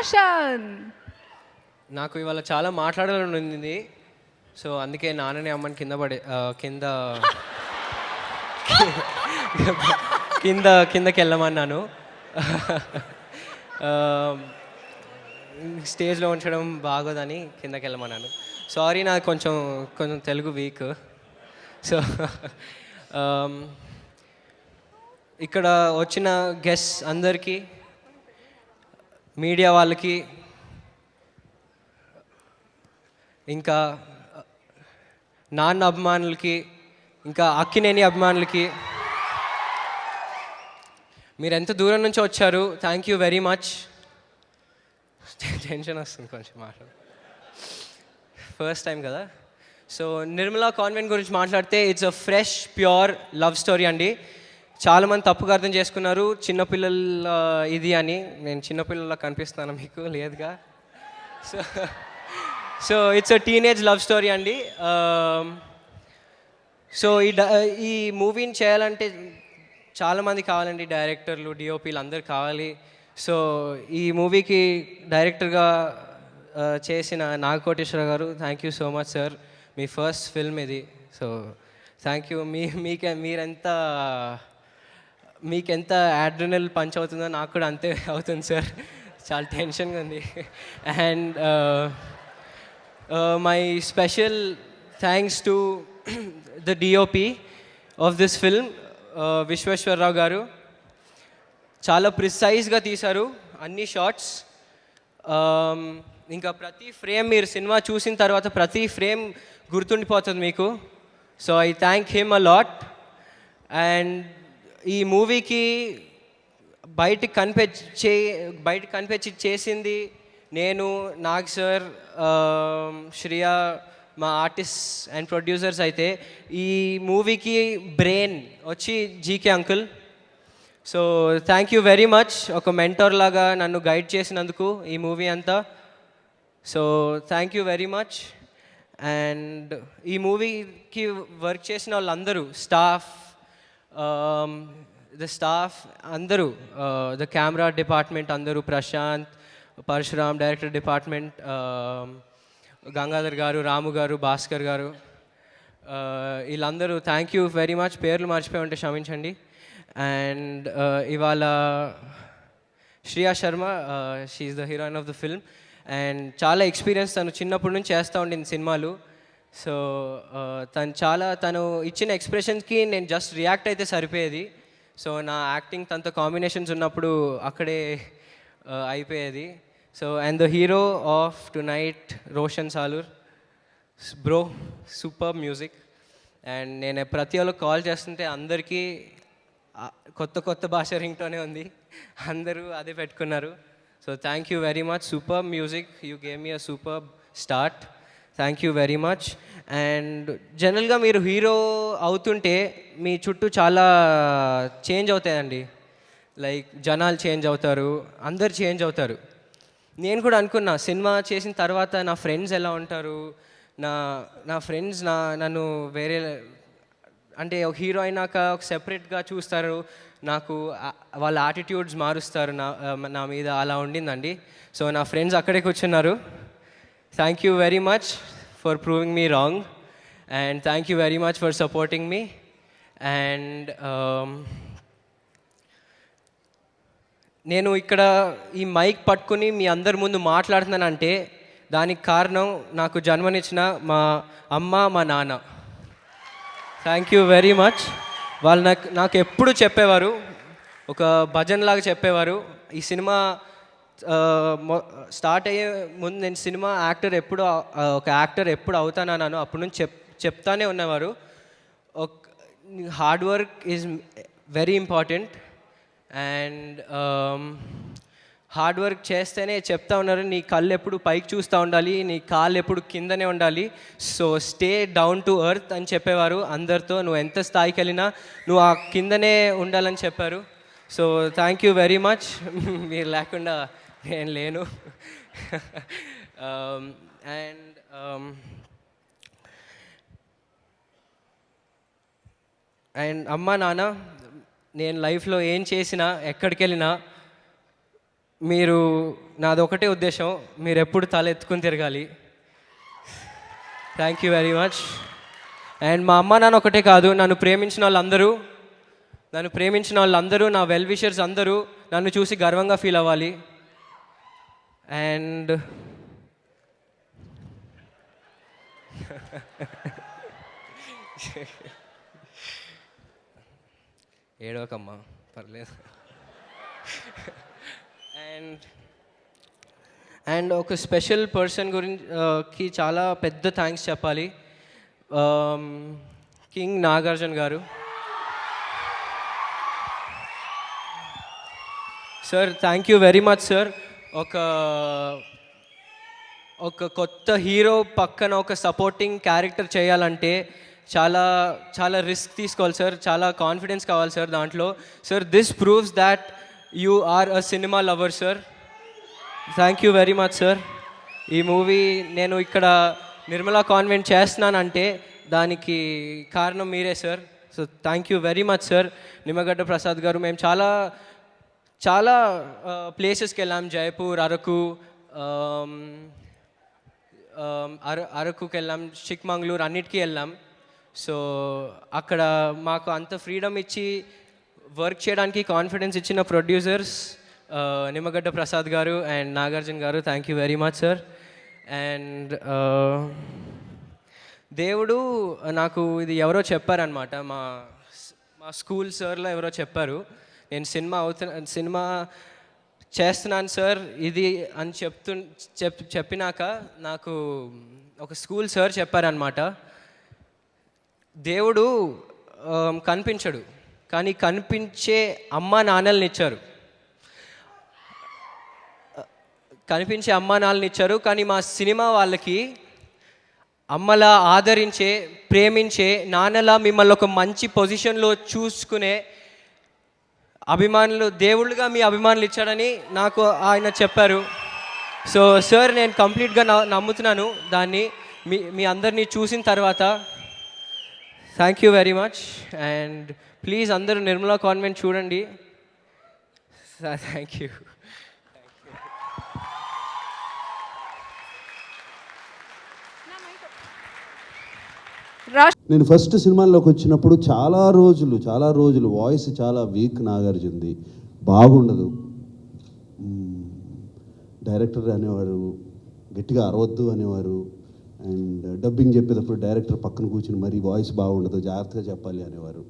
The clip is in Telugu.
రోషన్. నాకు ఇవాళ చాలా మాట్లాడాలని ఉంది. సో అందుకే నాన్నని అమ్మని కిందకి వెళ్ళమన్నాను. స్టేజ్లో ఉంచడం బాగోదని కిందకి వెళ్ళమన్నాను. సారీ, నాకు కొంచెం తెలుగు వీక్. సో ఇక్కడ వచ్చిన గెస్ట్స్ అందరికీ, మీడియా వాళ్ళకి, ఇంకా నాన్న అభిమానులకి, ఇంకా అక్కినేని అభిమానులకి, మీరు ఎంత దూరం నుంచి వచ్చారు, thank you very much. Tension వస్తుంది కొంచెం మాట్లాడు, ఫస్ట్ టైం కదా. సో నిర్మలా కాన్వెంట్ గురించి మాట్లాడితే it's a fresh pure love story అండి. చాలామంది తప్పుగా అర్థం చేసుకున్నారు చిన్నపిల్లల ఇది అని. నేను చిన్నపిల్లలా కనిపిస్తున్నాను మీకు? లేదుగా. So it's a teenage love story అండి. సో ఈ మూవీని చేయాలంటే చాలామంది కావాలండి, డైరెక్టర్లు, డిఓపీలు అందరు కావాలి. సో ఈ మూవీకి డైరెక్టర్గా చేసిన Nagakoteswara garu, thank you so much sir. మీ ఫస్ట్ ఫిల్మ్ ఇది. So thank you. మీకెంత అడ్రినల్ పంచ్ అవుతుందో నాకు కూడా అంతే అవుతుంది సార్. చాలా టెన్షన్గా ఉంది. And my special thanks to the DOP of this film, Visweswara Rao garu. చాలా ప్రిసైజ్గా తీశారు అన్ని షార్ట్స్. ఇంకా ప్రతి ఫ్రేమ్ మీరు సినిమా చూసిన తర్వాత ప్రతి ఫ్రేమ్ గుర్తుండిపోతుంది మీకు. So I thank him a lot. And ఈ మూవీకి బయటికి కనిపించి చేసింది నేను, నాగ్ సార్, శ్రియా, మా ఆర్టిస్ట్ అండ్ ప్రొడ్యూసర్స్. అయితే ఈ మూవీకి బ్రెయిన్ వచ్చి GK uncle. So thank you very much. ఒక మెంటర్ లాగా నన్ను గైడ్ చేసినందుకు ఈ మూవీ అంతా. So thank you very much. And ఈ మూవీకి వర్క్ చేసిన వాళ్ళందరూ, ద స్టాఫ్ అందరూ, ద కెమెరా డిపార్ట్మెంట్ అందరూ, ప్రశాంత్, పరశురామ్, డైరెక్టర్ డిపార్ట్మెంట్, గంగాధర్ గారు, రాము గారు, భాస్కర్ గారు, వీళ్ళందరూ థ్యాంక్ యూ వెరీ మచ్. పేర్లు మర్చిపోయి ఉంటే క్షమించండి. అండ్ ఇవాళ Shriya Sharma, she is the heroine of the film. And చాలా ఎక్స్పీరియన్స్, తను చిన్నప్పటి నుంచి చేస్తూ ఉండింది సినిమాలు. సో తను ఇచ్చిన ఎక్స్ప్రెషన్స్కి నేను జస్ట్ రియాక్ట్ అయితే సరిపోయేది. సో నా యాక్టింగ్ తనతో కాంబినేషన్స్ ఉన్నప్పుడు అక్కడే అయిపోయేది. So and the hero of tonight, Roshan Salur bro, super music. And నేను ప్రతి ఒక్కరికి కాల్ చేస్తుంటే అందరికీ కొత్త భాష రింగ్టోనే ఉంది, అందరూ అదే పెట్టుకున్నారు. So thank you very much. Super music, you gave me a super start. Thank you very much. And జనరల్గా మీరు హీరో అవుతుంటే మీ చుట్టూ చాలా చేంజ్ అవుతాయండి. లైక్ జనాలు చేంజ్ అవుతారు, అందరు చేంజ్ అవుతారు. నేను కూడా అనుకున్నా సినిమా చేసిన తర్వాత నా ఫ్రెండ్స్ ఎలా ఉంటారు, నా ఫ్రెండ్స్ నన్ను వేరే, అంటే ఒక హీరో అయినాక ఒక సెపరేట్గా చూస్తారు, నాకు వాళ్ళ యాటిట్యూడ్స్ మారుస్తారు నా మీద. అలా ఉండిందండి. సో నా ఫ్రెండ్స్ అక్కడే కూర్చున్నారు. Thank you very much for proving me wrong. And thank you very much for supporting me. And నేను ఇక్కడ ఈ మైక్ పట్టుకుని మీ అందరి ముందు మాట్లాడుతున్నానంటే దానికి కారణం నాకు జన్మనిచ్చిన మా అమ్మ, మా నాన్న. Thank you very much. వాళ్ళు నాకు ఎప్పుడు చెప్పేవారు, ఒక భజన్ లాగా చెప్పేవారు. ఈ సినిమా స్టార్ట్ అయ్యే ముందు నేను సినిమా ఒక యాక్టర్ ఎప్పుడు అవుతానన్నాను అప్పటి నుంచి చెప్తానే ఉన్నవారు, hard work is very important. And hard work చేస్తేనే చెప్తా ఉన్నారు, నీ కళ్ళు ఎప్పుడు పైకి చూస్తూ ఉండాలి, నీ కాళ్ళు ఎప్పుడు కిందనే ఉండాలి. So stay down to earth అని చెప్పేవారు అందరితో. నువ్వు ఎంత స్థాయికి వెళ్ళినా నువ్వు ఆ కిందనే ఉండాలని చెప్పారు. So thank you very much. మీరు లేకుండా నేను లేను. అండ్ అమ్మ, నాన్న, నేను లైఫ్లో ఏం చేసినా, ఎక్కడికి వెళ్ళినా మీరు నాది ఒకటే ఉద్దేశం, మీరు ఎప్పుడు తల ఎత్తుకుని తిరగాలి. Thank you very much. And మా అమ్మ నాన్న ఒకటే కాదు, నన్ను ప్రేమించిన వాళ్ళందరూ నా వెల్ విషర్స్ అందరూ నన్ను చూసి గర్వంగా ఫీల్ అవ్వాలి. అండ్ ఏడవకమ్మా, పర్లేదు. అండ్ ఒక స్పెషల్ పర్సన్ గురించి చాలా పెద్ద థ్యాంక్స్ చెప్పాలి. కింగ్ నాగార్జున గారు. Sir thank you very much sir. ఒక కొత్త హీరో పక్కన ఒక సపోర్టింగ్ క్యారెక్టర్ చేయాలంటే చాలా చాలా రిస్క్ తీసుకోవాలి సార్, చాలా కాన్ఫిడెన్స్ కావాలి సార్ దాంట్లో. Sir this proves that you are a cinema lover sir. Thank you very much sir. ఈ మూవీ నేను ఇక్కడ నిర్మలా కాన్వెంట్ చేస్తున్నానంటే దానికి కారణం మీరే సార్. So thank you very much sir. Nimmagadda Prasad garu, మేము చాలా చాలా ప్లేసెస్కి వెళ్ళాం, జైపూర్, అరకుకి వెళ్ళాం, చిక్మంగళూరు, అన్నిటికీ వెళ్ళాం. సో అక్కడ మాకు అంత ఫ్రీడమ్ ఇచ్చి వర్క్ చేయడానికి కాన్ఫిడెన్స్ ఇచ్చిన ప్రొడ్యూసర్స్ నిమ్మగడ్డ ప్రసాద్ గారు అండ్ నాగార్జున గారు, thank you very much sir. And దేవుడు నాకు ఇది ఎవరో చెప్పారనమాట, మా స్కూల్ సార్లో ఎవరో చెప్పారు, నేను సినిమా చేస్తున్నాను సార్ ఇది అని చెప్పినాక నాకు ఒక స్కూల్ సార్ చెప్పారనమాట, దేవుడు కనిపించడు కానీ కనిపించే అమ్మా నాన్నల్ని ఇచ్చారు. కానీ మా సినిమా వాళ్ళకి అమ్మలా ఆదరించే, ప్రేమించే, నాన్నలా మిమ్మల్ని ఒక మంచి పొజిషన్లో చూసుకునే అభిమానులు, దేవుళ్ళుగా మీ అభిమానులు ఇచ్చాడని నాకు ఆయన చెప్పారు. సో సార్ నేను కంప్లీట్గా నమ్ముతున్నాను దాన్ని. మీ అందరినీ చూసిన తర్వాత thank you very much. And please అందరూ నిర్మలా కాన్వెంట్ చూడండి. Thank you. నేను ఫస్ట్ సినిమాల్లోకి వచ్చినప్పుడు చాలా రోజులు వాయిస్ చాలా వీక్ నాగార్జునది, బాగుండదు. డైరెక్టర్ అనేవారు గట్టిగా అరవద్దు అనేవారు. అండ్ డబ్బింగ్ చెప్పేటప్పుడు డైరెక్టర్ పక్కన కూర్చుని మరీ వాయిస్ బాగుండదు, జాగ్రత్తగా చెప్పాలి అనేవారు.